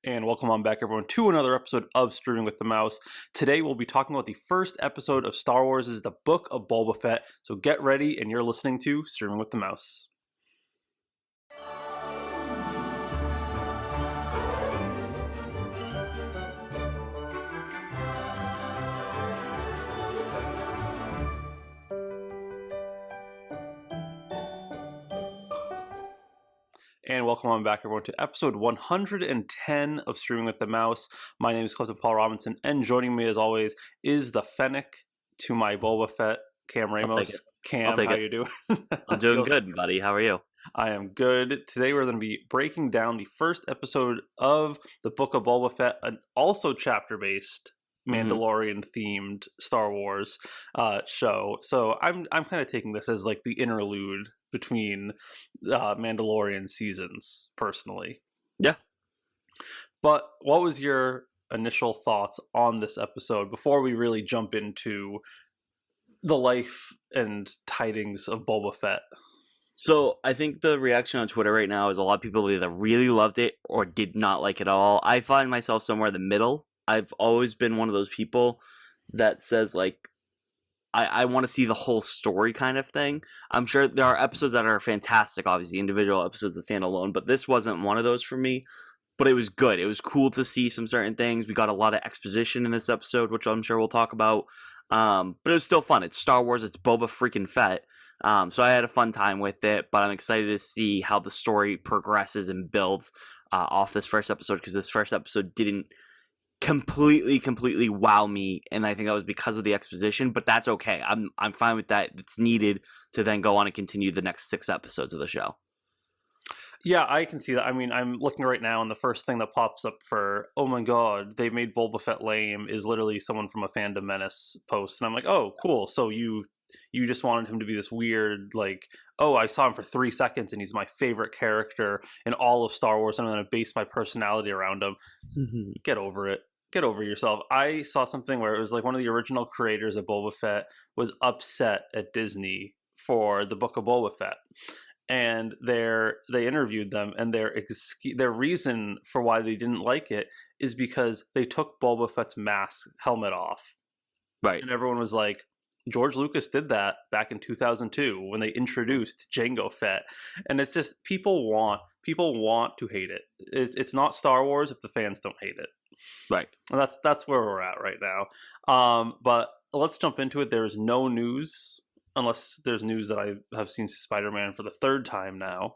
And welcome on back, everyone, to another episode of Streaming with the Mouse. Today, we'll be talking about the first episode of Star Wars' The Book of Boba Fett. So get ready, and you're listening to Streaming with the Mouse. And welcome on back, everyone, to episode 110 of Streaming with the Mouse. My name is Clifton Paul Robinson, and joining me, as always, is the Fennec to my Boba Fett, Cam Ramos. Cam, how you doing? I'm doing good, buddy. How are you? I am good. Today we're going to be breaking down the first episode of the Book of Boba Fett, an also chapter-based Mandalorian-themed Star Wars show. So I'm kind of taking this as like the interlude between Mandalorian seasons, personally. Yeah. But what was your initial thoughts on this episode before we really jump into the life and tidings of Boba Fett? So I think the reaction on Twitter right now is a lot of people either really loved it or did not like it at all. I find myself somewhere in the middle. I've always been one of those people that says, like, I want to see the whole story kind of thing. I'm sure there are episodes that are fantastic, obviously, individual episodes that stand alone, but this wasn't one of those for me. But it was good. It was cool to see some certain things. We got a lot of exposition in this episode, which I'm sure we'll talk about. But it was still fun. It's Star Wars. It's Boba freaking Fett. So I had a fun time with it, but I'm excited to see how the story progresses and builds off this first episode, because this first episode didn't completely wow me, and I think that was because of the exposition, but that's okay. I'm fine with that. It's needed to then go on and continue the next 6 episodes of the show. Yeah, I can see that. I mean, I'm looking right now, and the first thing that pops up for, oh my god, they made Boba Fett lame, is literally someone from a Fandom Menace post, and I'm like, oh, cool, so you just wanted him to be this weird, like, oh, I saw him for 3 seconds, and he's my favorite character in all of Star Wars, and I'm going to base my personality around him. Get over it. Get over yourself. I saw something where it was like one of the original creators of Boba Fett was upset at Disney for the Book of Boba Fett, and they interviewed them, and their reason for why they didn't like it is because they took Boba Fett's helmet off, Right. and everyone was like, George Lucas did that back in 2002 when they introduced Jango Fett, and it's just people want to hate it. It's not Star Wars if the fans don't hate it. Right. And that's where we're at right now. But let's jump into it. There is no news, unless there's news that I have seen Spider-Man for the 3rd time now.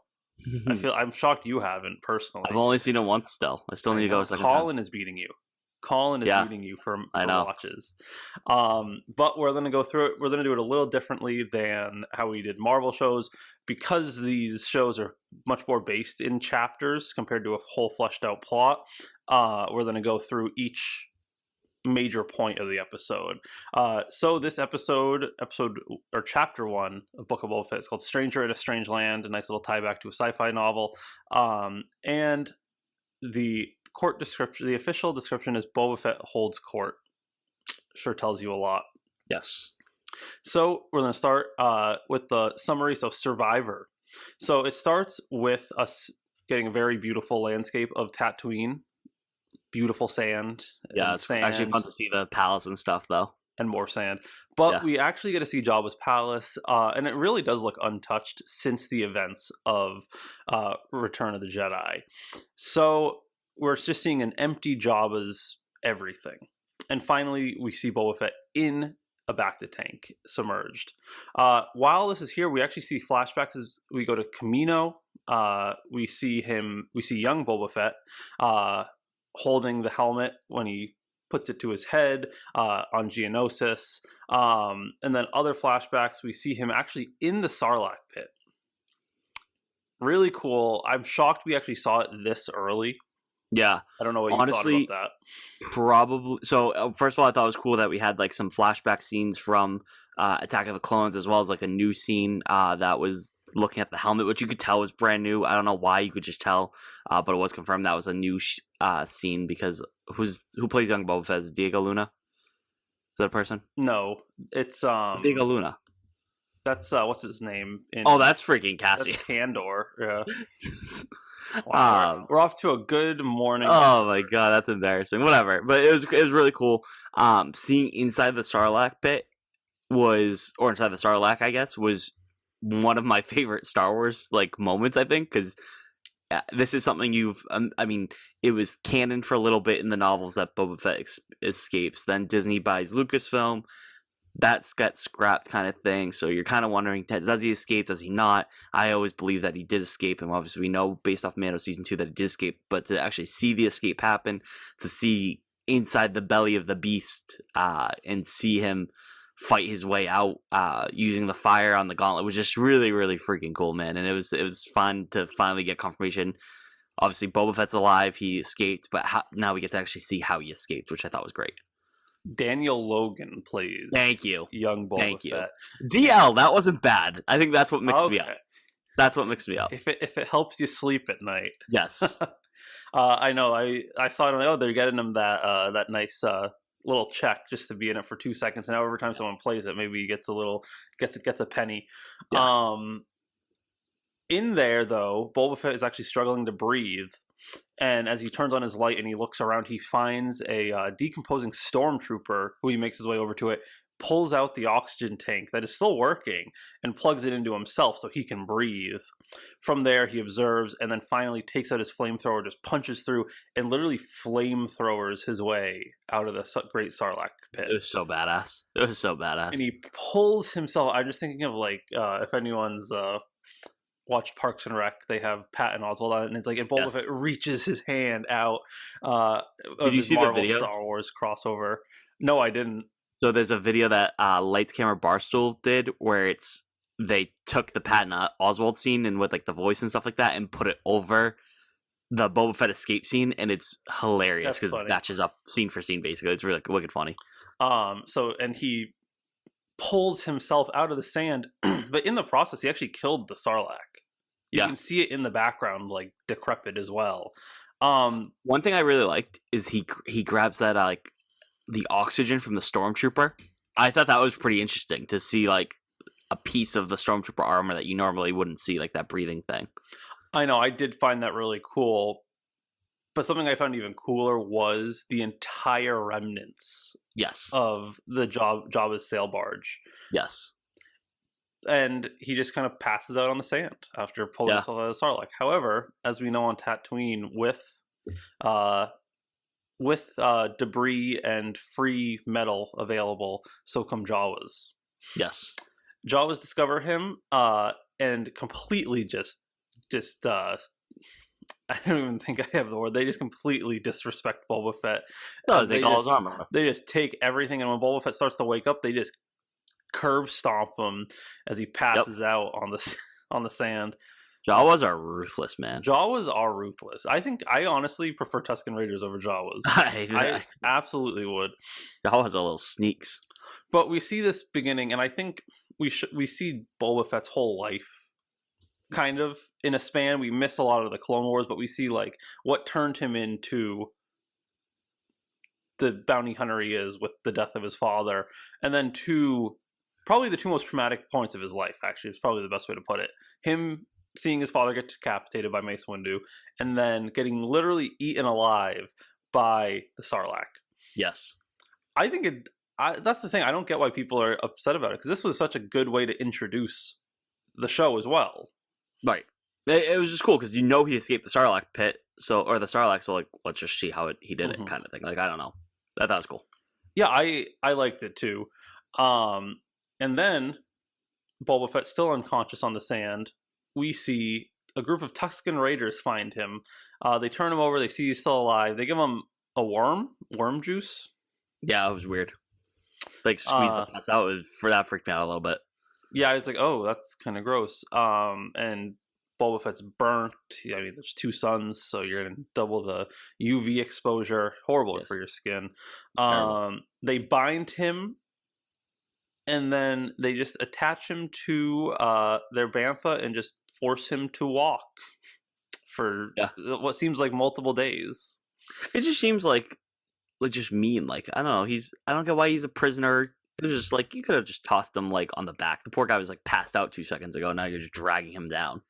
I'm shocked you haven't, personally. I've only seen it once still. I still need to go a second Colin time. is beating you. Colin is beating you for watches. But we're going to go through it. We're going to do it a little differently than how we did Marvel shows, because these shows are much more based in chapters compared to a whole fleshed out plot. We're going to go through each major point of the episode. So this episode or chapter 1 of Book of Boba Fett is called Stranger in a Strange Land, a nice little tie back to a sci-fi novel. And the court description, the official description is Boba Fett holds court. Sure tells you a lot. Yes. So we're going to start with the summary. So Survivor. So it starts with us getting a very beautiful landscape of Tatooine. Beautiful sand. Yeah, it's actually fun to see the palace and stuff, though. And more sand. But we actually get to see Jabba's palace, and it really does look untouched since the events of Return of the Jedi. So we're just seeing an empty Jabba's everything. And finally, we see Boba Fett in a Bacta tank, submerged. While this is here, we actually see flashbacks as we go to Camino. We see young Boba Fett holding the helmet when he puts it to his head on Geonosis. And then other flashbacks, we see him actually in the Sarlacc pit. Really cool. I'm shocked we actually saw it this early. Yeah. I don't know what you thought about that. Probably. So, first of all, I thought it was cool that we had like some flashback scenes from Attack of the Clones, as well as like a new scene that was looking at the helmet, which you could tell was brand new. I don't know why, you could just tell, but it was confirmed that was a new scene, because who plays young Boba Fett? Is it Diego Luna? Is that a person? No, it's Diego Luna. That's what's his name? Oh, that's freaking Cassie. That's Candor. Yeah. Wow, we're off to a good morning. Oh my god, that's embarrassing. Whatever, but it was really cool. Seeing inside the Sarlacc pit or inside the Sarlacc, I guess, was one of my favorite Star Wars like moments. I think because this is something it was canon for a little bit in the novels that Boba Fett escapes. Then Disney buys Lucasfilm. That's got scrapped kind of thing. So you're kind of wondering, does he escape? Does he not? I always believe that he did escape. And obviously we know based off Mando Season 2 that he did escape. But to actually see the escape happen, to see inside the belly of the beast and see him fight his way out using the fire on the gauntlet was just really, really freaking cool, man. And it was fun to finally get confirmation. Obviously Boba Fett's alive. He escaped. But now we get to actually see how he escaped, which I thought was great. Daniel Logan plays. Thank you, young Boba Fett. DL, that wasn't bad. I think that's what mixed me up. That's what mixed me up. If it helps you sleep at night. Yes. I know. I saw it. I'm like, oh, they're getting him that nice little check just to be in it for 2 seconds. And now every time someone plays it, maybe he gets a penny. Yeah. In there though, Boba Fett is actually struggling to breathe. And as he turns on his light and he looks around, he finds a decomposing stormtrooper who he makes his way over to it, pulls out the oxygen tank that is still working and plugs it into himself so he can breathe. From there, he observes and then finally takes out his flamethrower, just punches through and literally flamethrowers his way out of the Great Sarlacc pit. It was so badass. And he pulls himself. I'm just thinking of like if anyone's watch Parks and Rec, they have Patton Oswalt on it, and it's like, and Boba Fett reaches his hand out. Did you see Marvel the video? Star Wars crossover? No, I didn't. So there's a video that Lights Camera Barstool did where they took the Patton Oswalt scene and with like the voice and stuff like that and put it over the Boba Fett escape scene, and it's hilarious because it matches up scene for scene basically. It's really wicked funny. And he pulls himself out of the sand, but in the process, he actually killed the Sarlacc. You can see it in the background, like decrepit as well. One thing I really liked is he grabs that like the oxygen from the stormtrooper. I thought that was pretty interesting to see like a piece of the stormtrooper armor that you normally wouldn't see, like that breathing thing. I know, I did find that really cool. But something I found even cooler was the entire remnants of the Jabba's sail barge. Yes. And he just kind of passes out on the sand after pulling himself out of the Sarlacc. However, as we know on Tatooine, with debris and free metal available, so come Jawas. Yes. Jawas discover him and completely just I don't even think I have the word. They just completely disrespect Boba Fett. No, they call his armor. They just take everything, and when Boba Fett starts to wake up, they just curb stomp him as he passes out on the sand. Jawas are ruthless, man. Jawas are ruthless. I honestly prefer Tusken Raiders over Jawas. I absolutely would. Jawas are little sneaks. But we see this beginning, and I think we see Boba Fett's whole life kind of in a span. We miss a lot of the Clone Wars, but we see like what turned him into the bounty hunter he is with the death of his father, and then probably the two most traumatic points of his life, actually, is probably the best way to put it. Him seeing his father get decapitated by Mace Windu, and then getting literally eaten alive by the Sarlacc. Yes. I think that's the thing. I don't get why people are upset about it, because this was such a good way to introduce the show as well. Right. It was just cool, because he escaped the Sarlacc pit, so like, let's just see how he did it, kind of thing. Like, I don't know. That was cool. Yeah, I liked it too. And then Boba Fett still unconscious on the sand. We see a group of Tusken Raiders find him. They turn him over. They see he's still alive. They give him a worm juice. Yeah, it was weird. Like squeeze the pus out. That freaked me out a little bit. Yeah, I was like, oh, that's kind of gross. And Boba Fett's burnt. I mean, there's 2 suns, so you're gonna double the UV exposure. Horrible for your skin. They bind him. And then they just attach him to their bantha and just force him to walk for what seems like multiple days. It just seems like just mean. Like, I don't know. I don't get why he's a prisoner. It was just like, you could have just tossed him like on the back. The poor guy was like passed out 2 seconds ago. Now you're just dragging him down.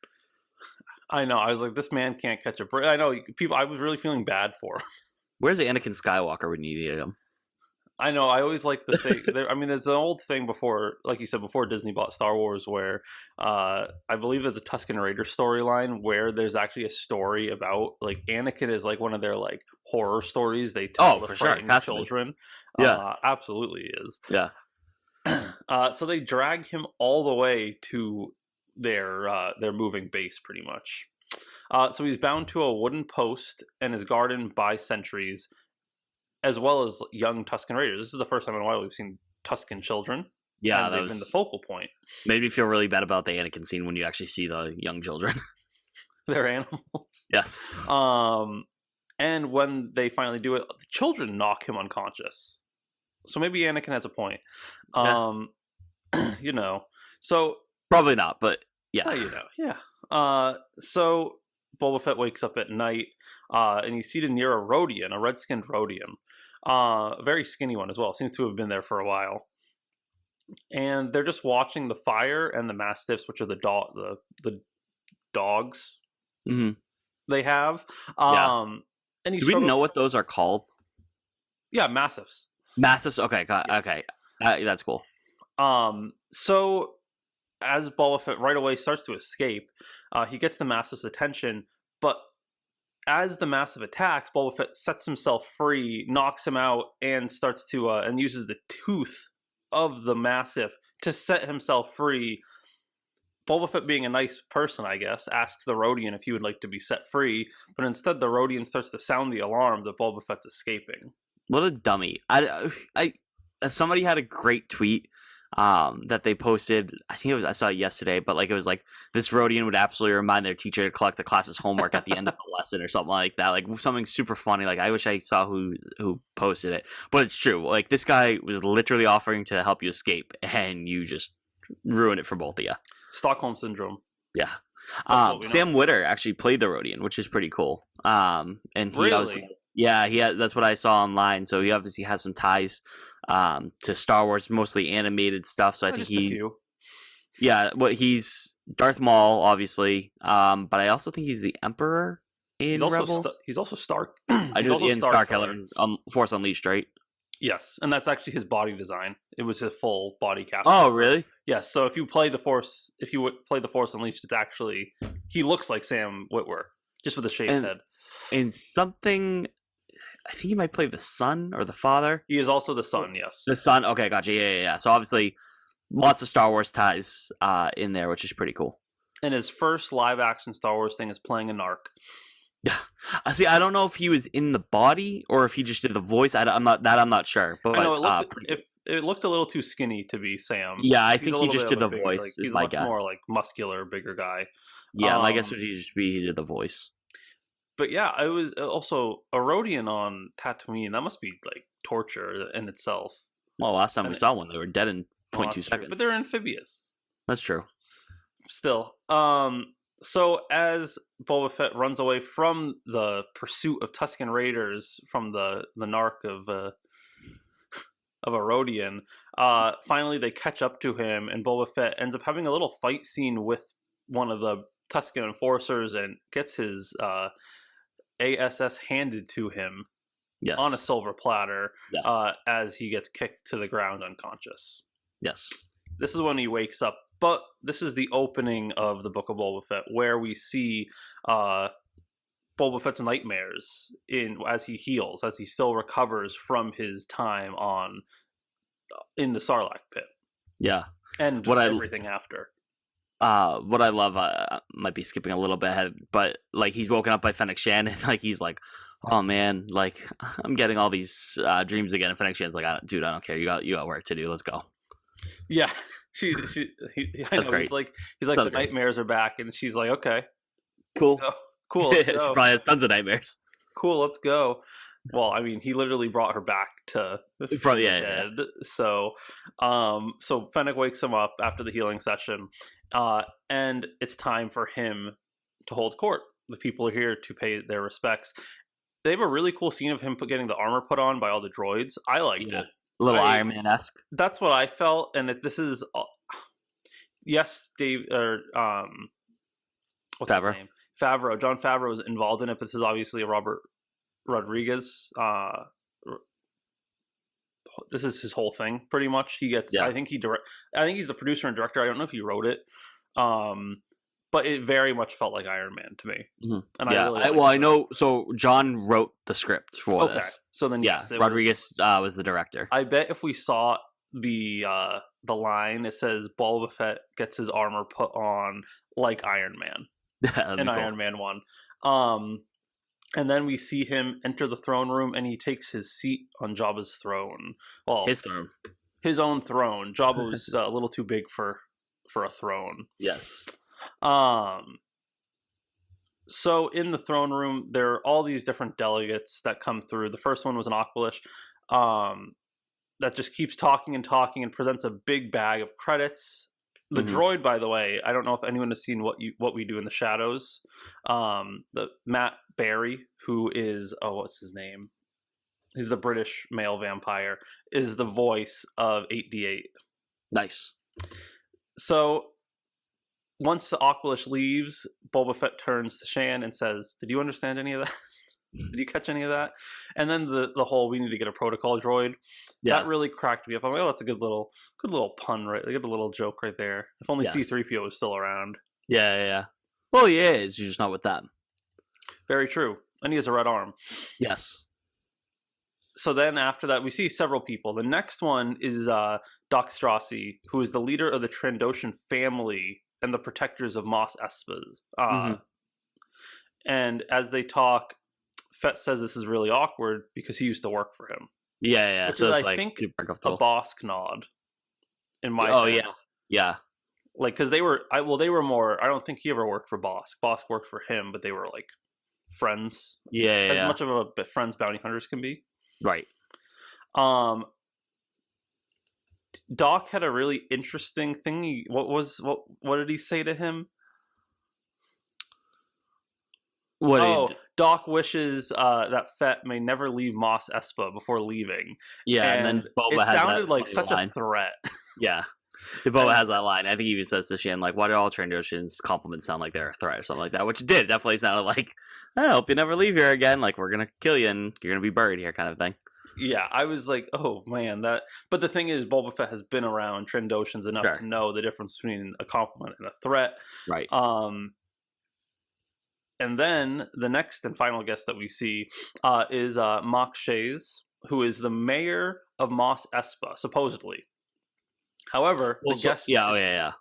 I know. I was like, this man can't catch a break. I know people. I was really feeling bad for him. Where's Anakin Skywalker when you needed him? I know. I always like the thing. I mean, there's an old thing before, like you said, before Disney bought Star Wars, where I believe there's a Tusken Raider storyline where there's actually a story about like Anakin is like one of their like horror stories they tell the frightened children. Yeah, absolutely is. Yeah. So they drag him all the way to their moving base, pretty much. So he's bound to a wooden post and is guarded by sentries, as well as young Tusken Raiders. This is the first time in a while we've seen Tusken children. Yeah, they've been the focal point. Made me feel really bad about the Anakin scene when you actually see the young children. They're animals. Yes. And when they finally do it, the children knock him unconscious. So maybe Anakin has a point. You know. So probably not, but yeah. You know, yeah. So Boba Fett wakes up at night, and he's seated near a Rodian, a red-skinned Rodian. A very skinny one as well. Seems to have been there for a while. And they're just watching the fire and the mastiffs, which are the dogs they have. And do we know what those are called? Yeah, mastiffs. Mastiffs. Okay, okay, that's cool. So as Boba Fett right away starts to escape, he gets the mastiff's attention, but as the Mastiff attacks, Boba Fett sets himself free, knocks him out, and starts to and uses the tooth of the Mastiff to set himself free. Boba Fett, being a nice person, I guess, asks the Rodian if he would like to be set free, but instead the Rodian starts to sound the alarm that Boba Fett's escaping. What a dummy! Somebody had a great tweet that they posted. I think I saw it yesterday, but like it was like this Rodian would absolutely remind their teacher to collect the class's homework at the end of the lesson or something like that. Like something super funny. Like I wish I saw who posted it, but it's true. Like this guy was literally offering to help you escape, and you just ruin it for both of you. Stockholm syndrome. Yeah. Sam Witter actually played the Rodian, which is pretty cool. And he really? That's what I saw online. So he obviously has some ties to Star Wars, mostly animated stuff. So I think he's Darth Maul, obviously. But I also think he's the Emperor in Rebels. He's also Stark. I do in Starkiller, Force Unleashed, right? Yes, and that's actually his body design. It was his full body cap. Oh, really? Yes. So if you play the Force, play the Force Unleashed, it's actually he looks like Sam Witwer, just with a shaved head. And something, I think he might play the son or the father. He is also the son. Yes, the son. Okay, gotcha. Yeah. So obviously, lots of Star Wars ties in there, which is pretty cool. And his first live action Star Wars thing is playing a narc. Yeah, see, I don't know if he was in the body or if he just did the voice. I'm not sure. But I know it looked a little too skinny to be Sam. Yeah, I think he just did the voice. Like, is my guess. More like muscular, bigger guy. Yeah, my guess would just be he did the voice. But yeah, I was also a Rodian on Tatooine. That must be like torture in itself. Well, last time we saw one, they were dead in 0.2 seconds. True. But they're amphibious. That's true. Still, so as Boba Fett runs away from the pursuit of Tusken Raiders from the narc of a Rodian, finally they catch up to him, and Boba Fett ends up having a little fight scene with one of the Tusken enforcers and gets his ASS handed to him on a silver platter as he gets kicked to the ground unconscious. Yes. This is when he wakes up. But this is the opening of the Book of Boba Fett, where we see Boba Fett's nightmares as he heals, as he still recovers from his time in the Sarlacc pit. Yeah, and everything after. What I love, I might be skipping a little bit ahead, but like he's woken up by Fennec Shan, and like he's like, "Oh man, like I'm getting all these dreams again." And Fennec Shan's like, "Dude, I don't care. You got work to do. Let's go." Yeah. I know. He's like the nightmares are back, and she's like, okay, cool, cool. She probably has tons of nightmares. Cool, let's go. Well, I mean, he literally brought her back to from dead. Yeah. So Fennec wakes him up after the healing session, and it's time for him to hold court. The people are here to pay their respects. They have a really cool scene of him getting the armor put on by all the droids. I liked it. A little Iron Man-esque. That's what I felt, and this is yes, Dave or what's his name? Favreau. Jon Favreau is involved in it, but this is obviously a Robert Rodriguez. This is his whole thing, pretty much. He gets. I think he's the producer and director. I don't know if he wrote it, but it very much felt like Iron Man to me. Mm-hmm. And I know. So John wrote the script for this. So then, yes, Rodriguez was the director. I bet if we saw the line, it says Boba Fett gets his armor put on like Iron Man in Iron Man 1. And then we see him enter the throne room, and he takes his seat on Jabba's throne. Well, his throne, his own throne. Jabba was a little too big for a throne. Yes. So in the throne room, there are all these different delegates that come through. The first one was an Aqualish that just keeps talking and presents a big bag of credits. The droid, by the way, I don't know if anyone has seen what we do in the shadows. The Matt Berry, who is what's his name? He's the British male vampire, is the voice of 8D8. Nice. So once the Aqualish leaves, Boba Fett turns to Shan and says, "Did you understand any of that? Did you catch any of that?" And then the whole "we need to get a protocol droid." Yeah. That really cracked me up. I'm like, oh, that's a good little pun, right? Like a little joke right there. If only C-3PO was still around. Yeah. Well, he is. You're just not with them. Very true. And he has a red arm. Yes. So then after that, we see several people. The next one is Doc Strassie, who is the leader of the Trandoshan family and the protectors of Mos Espa. And as they talk, Fett says this is really awkward because he used to work for him. Yeah. Which so is, I think, a Bosk nod. In my opinion. Yeah. Like, because they were more. I don't think he ever worked for Bosk. Bosk worked for him, but they were like friends. As much of a friends bounty hunters can be. Right. Doc had a really interesting thing. What did he say to him? Doc wishes that Fett may never leave Mos Espa before leaving. Yeah, and then Boba has sounded like such a threat. Yeah. Boba has that line. I think he even says to Shan, like, why do all Trandoshans compliments sound like they're a threat or something like that? Which it did. Definitely sounded like, I hope you never leave here again. Like, we're going to kill you and you're going to be buried here kind of thing. Yeah, I was like, oh, man. But the thing is, Boba Fett has been around Trandoshans enough to know the difference between a compliment and a threat. Right. And then the next and final guest that we see is Mok Shays, who is the mayor of Mos Espa, supposedly. However, the guest... Yeah.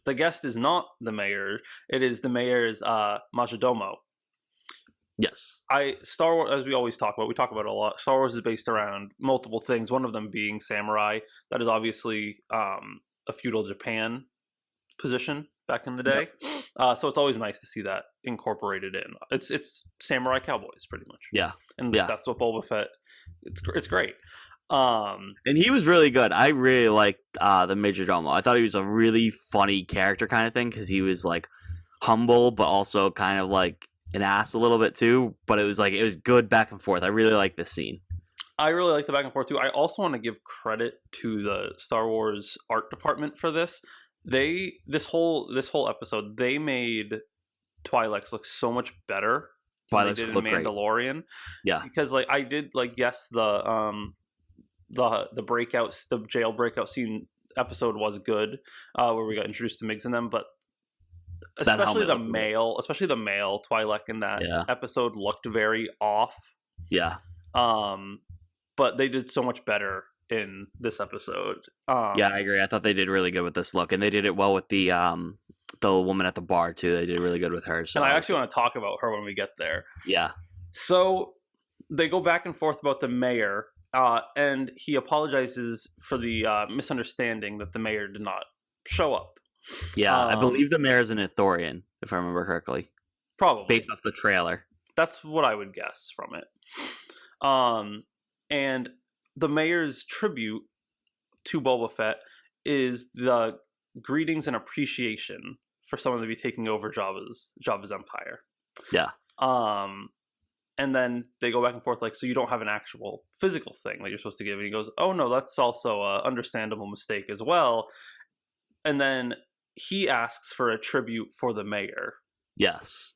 The guest is not the mayor. It is the mayor's majordomo. Yes. Star Wars, as we always talk about, we talk about it a lot. Star Wars is based around multiple things, one of them being samurai. That is obviously a feudal Japan position back in the day. Yep. So it's always nice to see that incorporated in. It's samurai cowboys, pretty much. Yeah. And that's what Boba Fett, it's great. And he was really good. I really liked the Majordomo. I thought he was a really funny character kind of thing because he was like humble, but also kind of like an ass a little bit too. But it was good back and forth. I really like this scene. I really like the back and forth too. I also want to give credit to the Star Wars art department for this. This whole episode, they made Twi'leks look so much better than they did in Mandalorian. Great. Yeah, because like I did like the breakouts, the jail breakout scene episode was good, where we got introduced to Migs in them, but especially the male Twi'lek in that episode looked very off. Yeah. But they did so much better in this episode. Yeah, I agree. I thought they did really good with this look, and they did it well with the woman at the bar too. They did really good with her. So and I actually want to talk about her when we get there. Yeah. So they go back and forth about the mayor, and he apologizes for the misunderstanding that the mayor did not show up. Yeah, I believe the mayor is an Ithorian, if I remember correctly. Probably. Based off the trailer. That's what I would guess from it. And the mayor's tribute to Boba Fett is the greetings and appreciation for someone to be taking over Jabba's empire. Yeah. And then they go back and forth like, so you don't have an actual physical thing that you're supposed to give. And he goes, oh no, that's also a understandable mistake as well. And then he asks for a tribute for the mayor. Yes.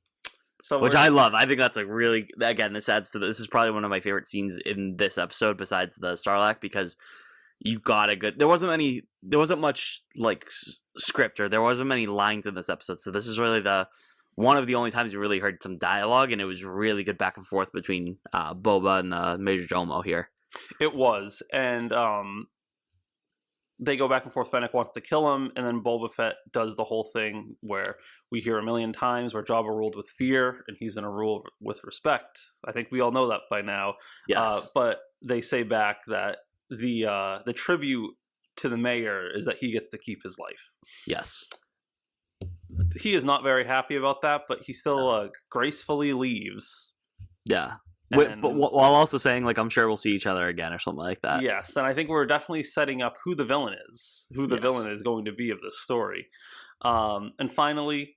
So which I love. I think that's a really, again, this adds to this is probably one of my favorite scenes in this episode besides the Sarlacc, because you got a good, there wasn't much like script, or there wasn't many lines in this episode, so this is really one of the only times you really heard some dialogue, and it was really good back and forth between Boba and the Major Domo here. It was, and they go back and forth. Fennec wants to kill him, and then Boba Fett does the whole thing where we hear a million times where Jabba ruled with fear, and he's going to rule with respect. I think we all know that by now. Yes. But they say back that the tribute to the mayor is that he gets to keep his life. Yes. He is not very happy about that, but he still gracefully leaves. Yeah. But while also saying, like, I'm sure we'll see each other again or something like that. Yes, and I think we're definitely setting up who the villain is, villain is going to be of this story. And finally,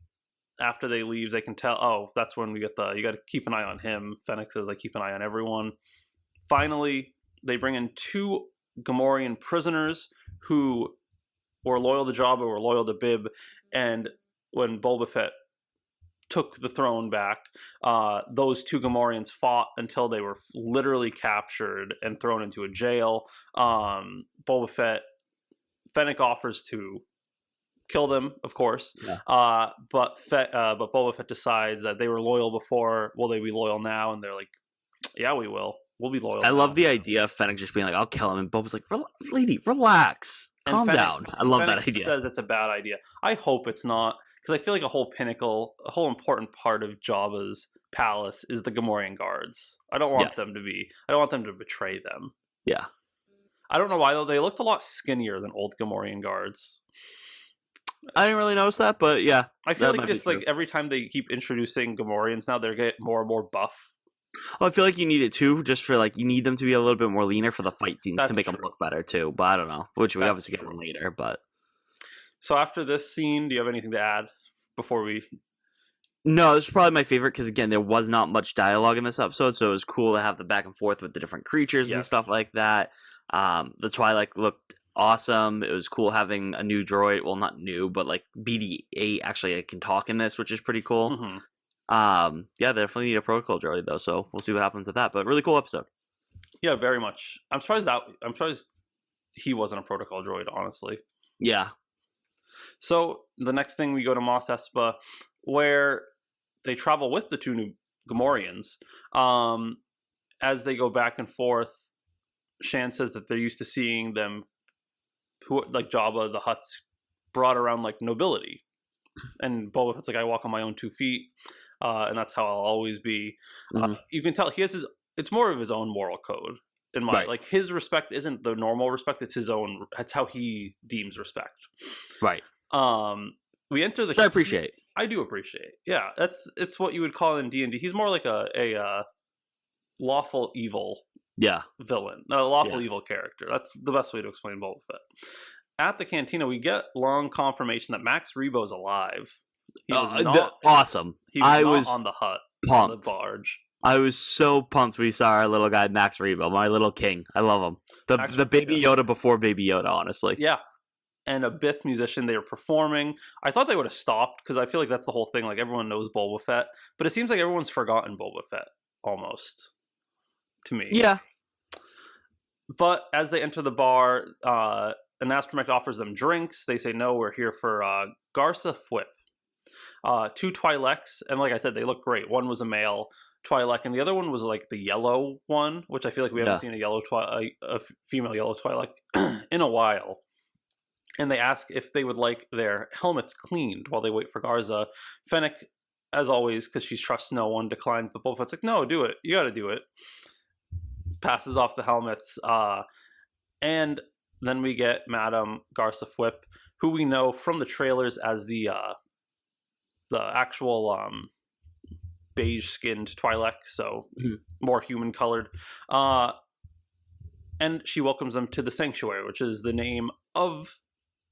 after they leave, they can tell, oh, that's when we get you got to keep an eye on him. Fennec says, like, keep an eye on everyone. Finally, they bring in 2 Gamorrean prisoners who were loyal to Jabba, were loyal to Bib, and when Boba Fett took the throne back, those 2 Gamorreans fought until they were literally captured and thrown into a jail. Fennec offers to kill them, of course, but Boba Fett decides that they were loyal before. Will they be loyal now? And they're like, yeah, we will. We'll be loyal. I love the idea of Fennec just being like, I'll kill him, and Boba's like, lady, relax. Calm down. I love that idea. Says it's a bad idea. I hope it's not, because I feel like a whole important part of Jabba's palace is the Gamorrean guards. I don't want them to betray them. Yeah. I don't know why, though. They looked a lot skinnier than old Gamorrean guards. I didn't really notice that, but yeah. I feel like just like every time they keep introducing Gamorreans now, they're getting more and more buff. Well, I feel like you need it too, just for like, you need them to be a little bit more leaner for the fight scenes to make them look better too. But I don't know, which we obviously get later. But so after this scene, do you have anything to add before we? No, this is probably my favorite because again, there was not much dialogue in this episode, so it was cool to have the back and forth with the different creatures and stuff like that. The Twi'lek looked awesome. It was cool having a new droid. Well, not new, but like BD-8 actually can talk in this, which is pretty cool. Mm-hmm. Yeah, they definitely need a protocol droid though, so we'll see what happens with that. But really cool episode. Yeah, very much. I'm surprised he wasn't a protocol droid, honestly. Yeah. So the next thing, we go to Mos Espa, where they travel with the 2 new Gamorreans. As they go back and forth, Shan says that they're used to seeing them, who like Jabba, the Hutts, brought around like nobility, and Boba Fett's like, I walk on my own 2 feet. And that's how I'll always be. You can tell he has it's more of his own moral code in my like his respect isn't the normal respect, it's his own. That's how he deems respect. Right. We enter the. Which I appreciate. I do appreciate. Yeah, it's what you would call in D&D. He's more like a lawful evil. Yeah. Villain, a lawful evil character. That's the best way to explain Boba Fett. At the cantina, we get long confirmation that Max Rebo's alive. Awesome. He was on the hut, pumped. on the barge. I was so pumped when we saw our little guy Max Rebo, my little king. I love him. The baby Yoda before Baby Yoda, honestly. Yeah. And a Bith musician, they were performing. I thought they would have stopped, because I feel like that's the whole thing. Like, everyone knows Boba Fett, but it seems like everyone's forgotten Boba Fett almost, to me. Yeah. But as they enter the bar, an astromech offers them drinks. They say, no, we're here for Garsa Fwip. 2 Twi'leks, and like I said, they look great. One was a male Twi'lek, and the other one was like the yellow one, which I feel like we haven't seen a female yellow Twi'lek in a while. And they ask if they would like their helmets cleaned while they wait for Garza. Fennec, as always, because she trusts no one, declines, but Boba Fett's like, no, do it. You got to do it. Passes off the helmets, and then we get Madame Garsa Fwip, who we know from the trailers as the actual beige-skinned Twi'lek, so more human-colored. And she welcomes them to the Sanctuary, which is the name of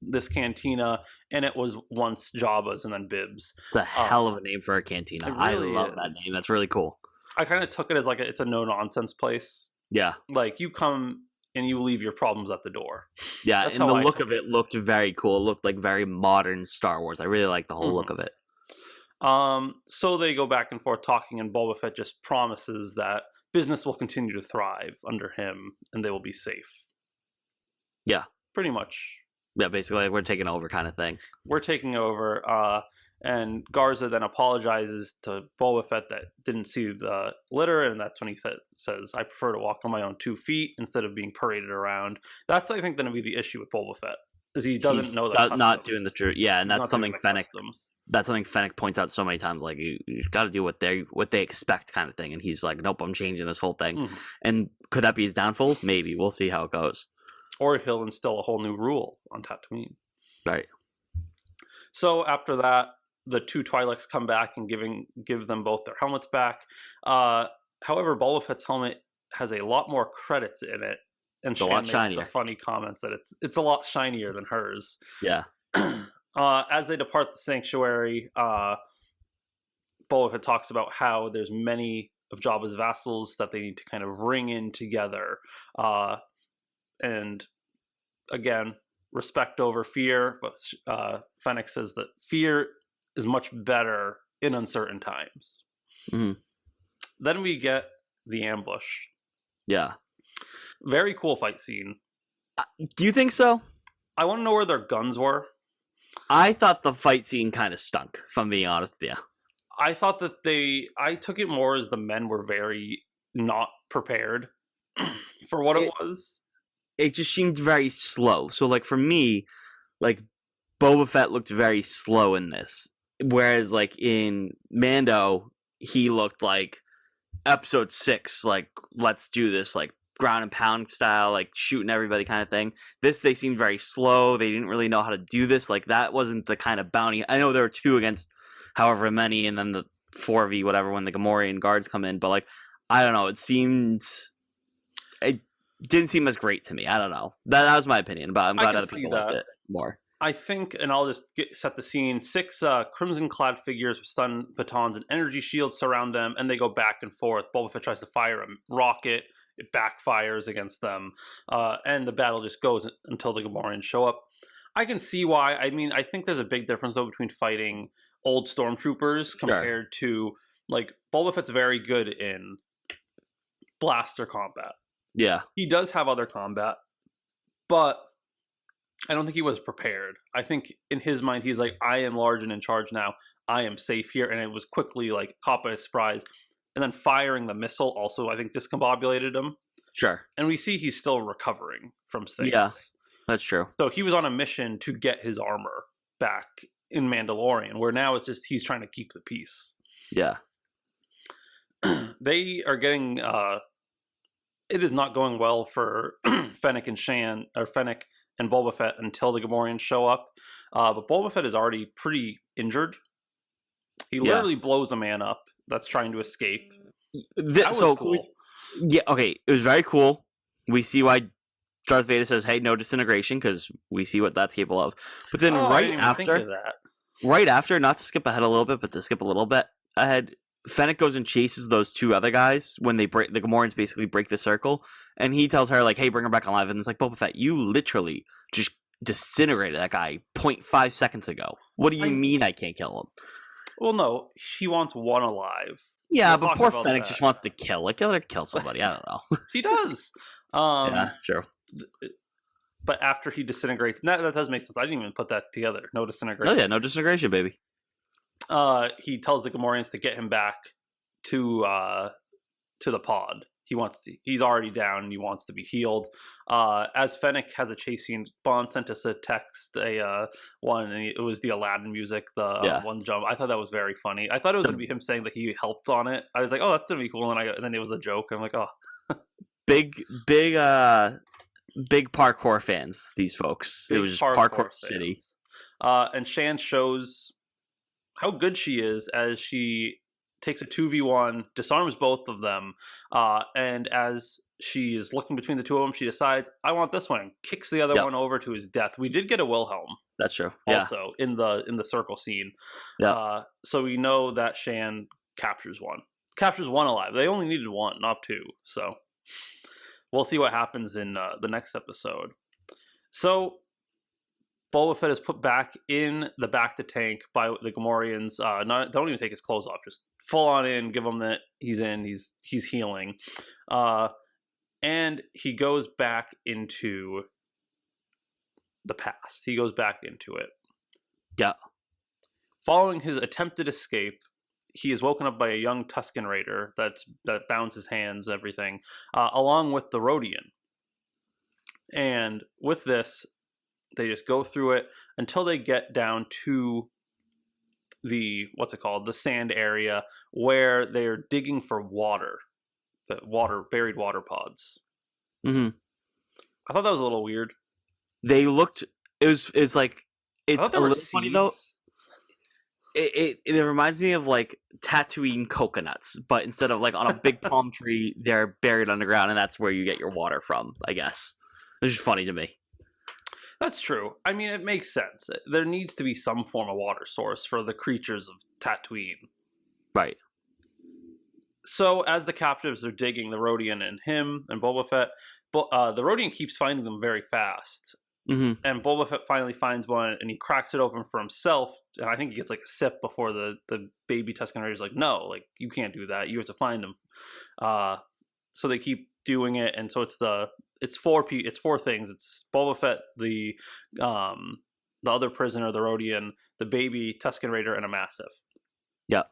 this cantina, and it was once Jabba's and then Bib's. It's a hell of a name for a cantina. Really, I love that name. That's really cool. I kind of took it as like it's a no-nonsense place. Yeah. Like, you come and you leave your problems at the door. Yeah, and the look of it looked very cool. It looked like very modern Star Wars. I really like the whole look of it. So they go back and forth talking, and Boba Fett just promises that business will continue to thrive under him, and they will be safe. Yeah. Pretty much. Yeah, basically, like, we're taking over kind of thing. We're taking over, and Garza then apologizes to Boba Fett that didn't see the litter, and that's when he says, I prefer to walk on my own 2 feet instead of being paraded around. That's, I think, going to be the issue with Boba Fett, is he doesn't know the customs. Not doing the truth. Yeah, and that's something Fennec... customs. That's something Fennec points out so many times, like, you got to do what they expect kind of thing, and he's like, nope, I'm changing this whole thing. Mm-hmm. And could that be his downfall? Maybe. We'll see how it goes. Or he'll instill a whole new rule on Tatooine. Right. So after that, the 2 Twi'leks come back and give them both their helmets back. However, Boba Fett's helmet has a lot more credits in it, and Shan makes the funny comments that it's a lot shinier than hers. Yeah. As they depart the sanctuary, Boba Fett talks about how there's many of Jabba's vassals that they need to kind of ring in together. And again, respect over fear, but Fennec says that fear is much better in uncertain times. Mm-hmm. Then we get the ambush. Yeah. Very cool fight scene. Do you think so? I want to know where their guns were. I thought the fight scene kind of stunk, if I'm being honest with you. I thought that I took it more as the men were very not prepared for what it was. It just seemed very slow. So, like, for me, like, Boba Fett looked very slow in this. Whereas, like, in Mando, he looked like episode 6, like, let's do this, like, ground and pound style, like, shooting everybody kind of thing. This, they seemed very slow. They didn't really know how to do this. Like, that wasn't the kind of bounty. I know there were 2 against however many, and then the 4v whatever when the Gamorrean guards come in. But, like, I don't know. It didn't seem as great to me. I don't know. That was my opinion, but I'm glad other people liked it more. I think, and I'll just set the scene, 6 crimson-clad figures with stun batons and energy shields surround them, and they go back and forth. Boba Fett tries to fire a rocket. It backfires against them, and the battle just goes until the Gamorreans show up. I can see why. I mean, I think there's a big difference, though, between fighting old stormtroopers compared to, like, Boba Fett's very good in blaster combat. Yeah. He does have other combat, but I don't think he was prepared. I think in his mind, he's like, I am large and in charge now. I am safe here. And it was quickly, like, caught by surprise. And then firing the missile also, I think, discombobulated him. Sure. And we see he's still recovering from things. Yeah, that's true. So he was on a mission to get his armor back in Mandalorian, where now it's just he's trying to keep the peace. Yeah. They are getting... it is not going well for Fennec and Boba Fett until the Gamorreans show up. But Boba Fett is already pretty injured. He literally blows a man up that's trying to escape. That was so cool. Yeah, okay. It was very cool. We see why Darth Vader says, hey, no disintegration, because we see what that's capable of. But then right after, not to skip ahead a little bit, but to skip a little bit ahead, Fennec goes and chases those 2 other guys when the Gamorreans basically break the circle, and he tells her, like, hey, bring her back alive, and it's like, Boba Fett, you literally just disintegrated that guy 0.5 seconds ago. What do you mean I can't kill him? Well, no, she wants one alive. Yeah, but poor Fennec just wants to kill. Like, let her kill somebody. I don't know. She does. Yeah, true. But after he disintegrates, that does make sense. I didn't even put that together. No disintegration. Oh, yeah, no disintegration, baby. He tells the Gamorreans to get him back to the pod. He's already down and he wants to be healed. As Fennec has a chase scene, Bond sent us a text, one, and it was the Aladdin music, one jump. I thought that was very funny. I thought it was going to be him saying that he helped on it. I was like, oh, that's going to be cool. And then it was a joke. I'm like, oh. big parkour fans, these folks. It was just parkour city. And Shan shows how good she is as she takes a 2v1, disarms both of them, and as she is looking between the 2 of them, she decides, I want this one, and kicks the other one over to his death. We did get a Wilhelm. That's true. Also, in the circle scene. Yeah. So we know that Shan captures one alive. They only needed 1, not 2. So we'll see what happens in the next episode. So Boba Fett is put back in the back to tank by the Gamorreans. Don't even take his clothes off, just full on in. Give him that he's in. He's healing, and he goes back into the past. He goes back into it. Yeah. Following his attempted escape, he is woken up by a young Tusken Raider that bounds his hands, everything, along with the Rodian. And with this, they just go through it until they get down to the sand area where they're digging for water, buried water pods. Mm-hmm. I thought that was a little weird. They looked. It's like it's a little funny though. It reminds me of like Tatooine coconuts, but instead of like on a big palm tree, they're buried underground, and that's where you get your water from. I guess it's just funny to me. That's true. I mean, it makes sense. There needs to be some form of water source for the creatures of Tatooine. Right. So, as the captives are digging, the Rodian and him and Boba Fett, the Rodian keeps finding them very fast. Mm-hmm. And Boba Fett finally finds one, and he cracks it open for himself. And I think he gets like a sip before the baby Tusken Raider's like, no, like you can't do that. You have to find him. So they keep doing it, and so it's four things. It's Boba Fett, the other prisoner, the Rodian, the baby Tusken Raider, and a Massive. Yeah,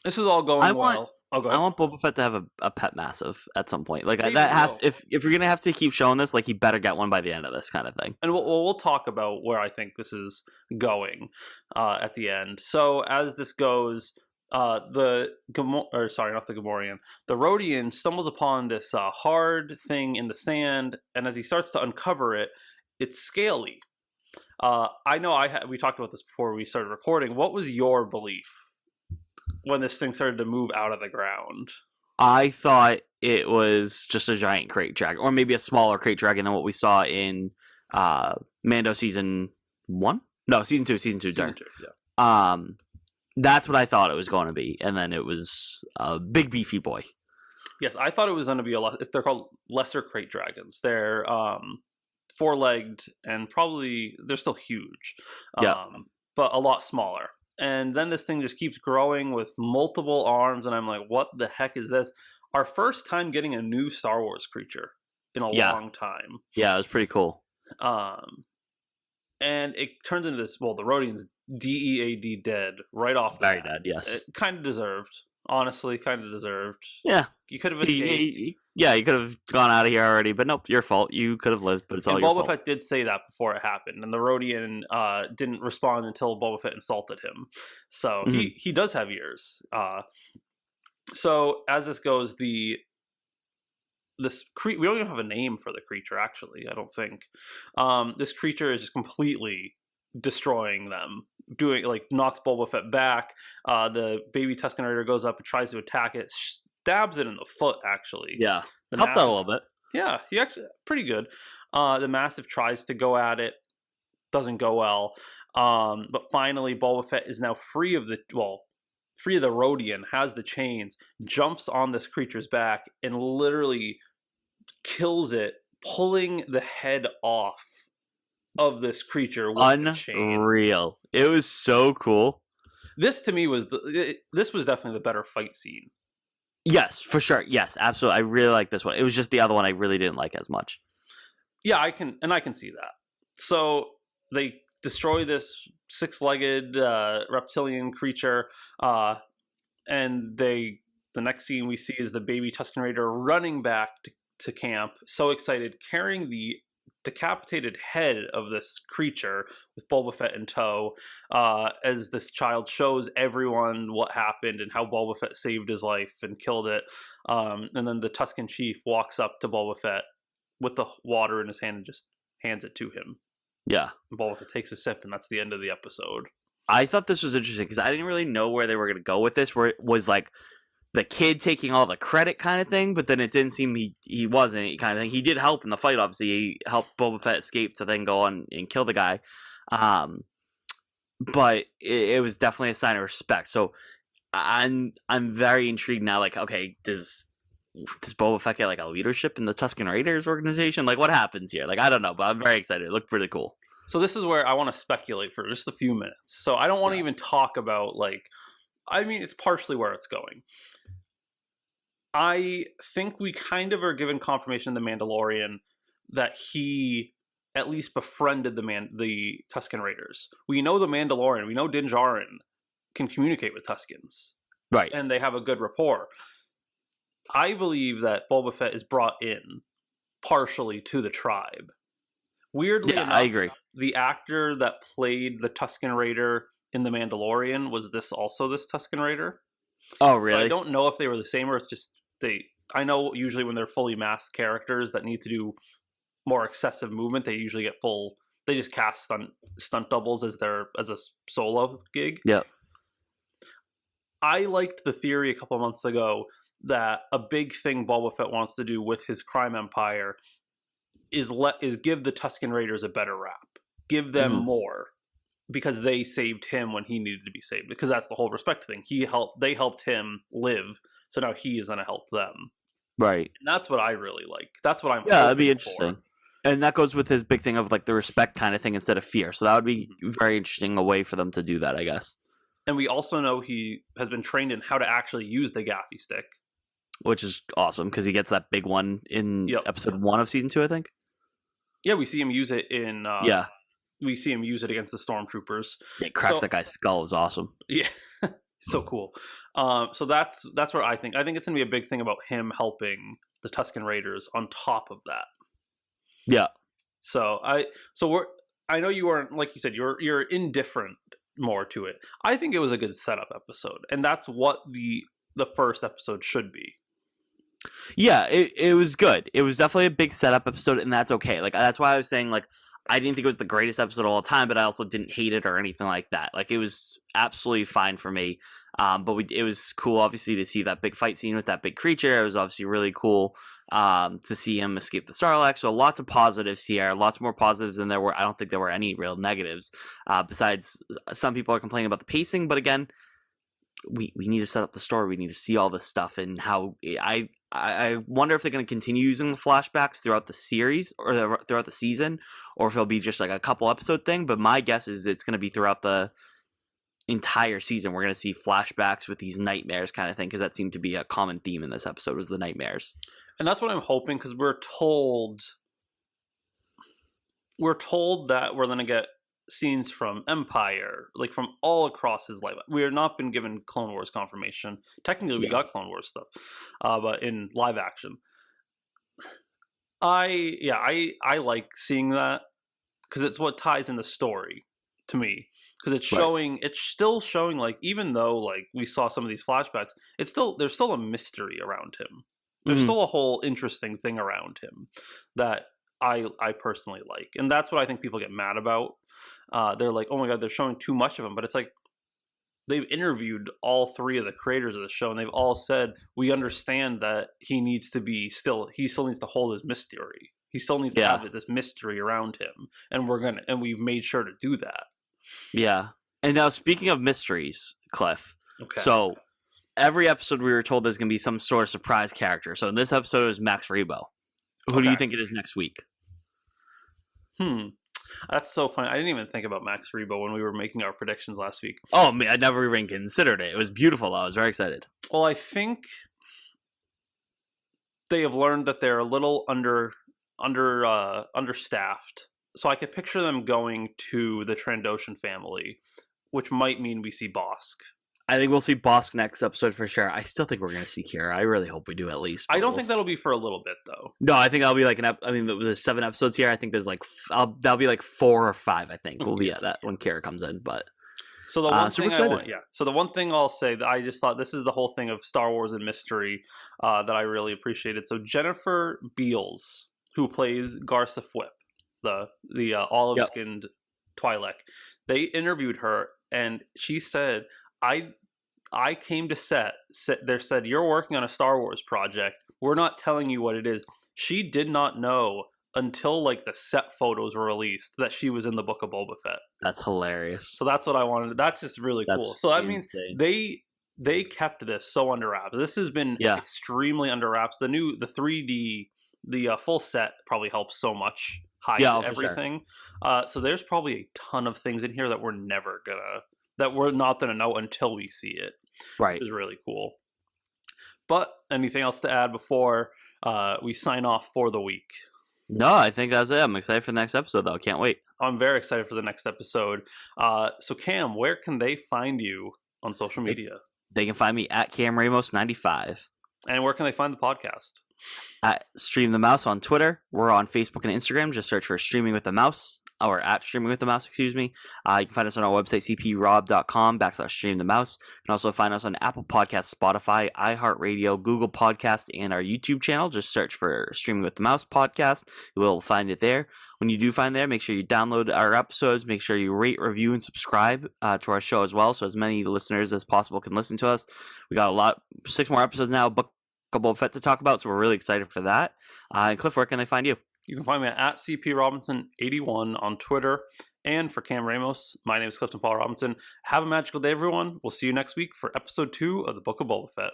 this is all going well. I want Boba Fett to have a pet Massive at some point. Like that has if you're gonna have to keep showing this, like he better get one by the end of this kind of thing. And we'll talk about where I think this is going at the end. So as this goes, the Rodian stumbles upon this hard thing in the sand, and as he starts to uncover it, it's scaly. I know we talked about this before we started recording. What was your belief when this thing started to move out of the ground? I thought it was just a giant Krait dragon, or maybe a smaller Krait dragon than what we saw in Mando season 1. No, season 2. Season 2. Yeah. That's what I thought it was going to be, and then it was a big beefy boy. Yes, I thought it was going to be they're called lesser Krait dragons. They're four-legged, and probably they're still huge, but a lot smaller. And then this thing just keeps growing with multiple arms, and I'm like, what the heck is this? Our first time getting a new Star Wars creature in a long time. Yeah, it was pretty cool. And it turns into this, the Rodian's DEAD dead right off the bat. Dead, yes. It kind of deserved. Honestly, kind of deserved. Yeah. You could have escaped. You could have gone out of here already, but nope, your fault. You could have lived, but it's all your fault. Boba Fett did say that before it happened, and the Rodian didn't respond until Boba Fett insulted him. So he does have ears. So as this goes, we don't even have a name for the creature, actually, I don't think. This creature is just completely destroying them, knocks Boba Fett back. The baby Tusken Raider goes up and tries to attack it, stabs it in the foot, actually. Yeah, helped out a little bit. Yeah, he actually pretty good. The Massive tries to go at it, doesn't go well. But finally, Boba Fett is now free of the Rodian, has the chains, jumps on this creature's back, and literally kills it, pulling the head off of this creature with the chain. Unreal. It was so cool. This to me was definitely the better fight scene. Yes, for sure. Yes, absolutely. I really like this one. It was just the other one I really didn't like as much. Yeah, I can see that. So they destroy this 6-legged reptilian creature, and the next scene we see is the baby Tusken Raider running back to camp, so excited, carrying the decapitated head of this creature with Boba Fett in tow, as this child shows everyone what happened and how Boba Fett saved his life and killed it. And then the Tusken chief walks up to Boba Fett with the water in his hand and just hands it to him. Yeah. And Boba Fett takes a sip, and that's the end of the episode. I thought this was interesting because I didn't really know where they were going to go with this, where it was like the kid taking all the credit kind of thing, but then it didn't seem he wasn't kind of thing. He did help in the fight, obviously. He helped Boba Fett escape to then go on and kill the guy. But it was definitely a sign of respect. So I'm very intrigued now. Like, okay, does Boba Fett get like a leadership in the Tusken Raiders organization? Like, what happens here? Like, I don't know, but I'm very excited. It looked pretty cool. So this is where I want to speculate for just a few minutes. So I don't want to even talk about, like, I mean, it's partially where it's going. I think we kind of are given confirmation in The Mandalorian that he at least befriended the Tusken Raiders. We know the Mandalorian, we know Din Djarin can communicate with Tuskens. Right. And they have a good rapport. I believe that Boba Fett is brought in partially to the tribe. Weirdly enough, I agree. The actor that played the Tusken Raider in The Mandalorian was this Tusken Raider. Oh, really? So I don't know if they were the same or it's just I know usually when they're fully masked characters that need to do more excessive movement, they usually get they just cast stunt doubles as a solo gig. Yeah. I liked the theory a couple of months ago that a big thing Boba Fett wants to do with his crime empire is give the Tusken Raiders a better rap. Give them more. Because they saved him when he needed to be saved. Because that's the whole respect thing. They helped him live, so now he is going to help them. Right. And that's what I really like. That's what I'm Yeah, that'd be interesting. And that goes with his big thing of like the respect kind of thing instead of fear. So that would be very interesting, a way for them to do that, I guess. And we also know he has been trained in how to actually use the gaffy stick. Which is awesome, because he gets that big one in episode 1 of season 2, I think. Yeah, we see him use it in... We see him use it against the stormtroopers. Yeah, it cracks that guy's skull. It was awesome. Yeah, so cool. So that's what I think. I think it's going to be a big thing about him helping the Tusken Raiders on top of that. Yeah. I know you weren't, like you said, you're indifferent more to it. I think it was a good setup episode, and that's what the first episode should be. Yeah, it was good. It was definitely a big setup episode, and that's okay. Like, that's why I was saying, like, I didn't think it was the greatest episode of all time, but I also didn't hate it or anything like that. Like, it was absolutely fine for me. But it was cool, obviously, to see that big fight scene with that big creature. It was obviously really cool to see him escape the Sarlacc. So lots of positives here, lots more positives than there were. I don't think there were any real negatives. Besides, some people are complaining about the pacing, but again, we need to set up the story. We need to see all this stuff, and how I wonder if they're going to continue using the flashbacks throughout the series or throughout the season, or if it'll be just like a couple episode thing. But my guess is it's going to be throughout the entire season. We're going to see flashbacks with these nightmares kind of thing, because that seemed to be a common theme in this episode, was the nightmares. And that's what I'm hoping, because we're told that we're going to get scenes from Empire, like from all across his life. We have not been given Clone Wars confirmation. Technically, we got Clone Wars stuff, but in live action. I like seeing that, because it's what ties in the story to me. Because it's showing, it's still showing, like, even though, like, we saw some of these flashbacks, there's still a mystery around him. There's still a whole interesting thing around him that I personally like. And that's what I think people get mad about. They're like, oh my god, they're showing too much of him. But it's like, they've interviewed all three of the creators of the show, and they've all said, we understand that he still needs to hold his mystery. He still needs to have this mystery around him. And we've made sure to do that. Yeah. And now, speaking of mysteries, Cliff. Okay. So every episode we were told there's going to be some sort of surprise character. So in this episode is Max Rebo. Who do you think it is next week? That's so funny. I didn't even think about Max Rebo when we were making our predictions last week. Oh, man, I never even considered it. It was beautiful, though. I was very excited. Well, I think they have learned that they're a little understaffed. So I could picture them going to the Trandoshan family, which might mean we see Bosk. I think we'll see Bosk next episode for sure. I still think we're going to see Kira. I really hope we do, at least. I don't think that'll be for a little bit, though. No, I think that'll be like there's 7 episodes here. I think there's like that'll be like 4 or 5. I think we'll be at that when Kira comes in. But so the one thing so the one thing I'll say that I just thought, this is the whole thing of Star Wars and mystery that I really appreciated. So Jennifer Beals, who plays Garsa Fwip, the olive-skinned Twi'lek, they interviewed her, and she said, I came to set. They said, you're working on a Star Wars project. We're not telling you what it is. She did not know until like the set photos were released that she was in the Book of Boba Fett. That's hilarious. So that's what I wanted. That's just really cool. So that means they kept this so under wraps. This has been extremely under wraps. The 3D, the full set probably helps so much hide Yeah, for everything. So there's probably a ton of things in here that we're not gonna know until we see it. Right. Which is really cool. But anything else to add before we sign off for the week? No, I think that's it. I'm excited for the next episode, though. Can't wait. I'm very excited for the next episode. So Cam, where can they find you on social media? They can find me at CamRamos95. And where can they find the podcast? At Stream the Mouse on Twitter. We're on Facebook and Instagram. Just search for Streaming with the Mouse, or at Streaming with the Mouse, excuse me. You can find us on our website, cprob.com/stream the mouse. You can also find us on Apple Podcasts, Spotify, iHeartRadio, Google Podcast, and our YouTube channel. Just search for Streaming with the Mouse podcast. You will find it there. When you do find there, make sure you download our episodes. Make sure you rate, review, and subscribe to our show as well, so as many listeners as possible can listen to us. We got 6 more episodes now, Book of Boba Fett to talk about, so we're really excited for that. And Cliff, where can they find you? You can find me at CPRobinson81 on Twitter. And for Cam Ramos, my name is Clifton Paul Robinson. Have a magical day, everyone. We'll see you next week for episode 2 of the Book of Boba Fett.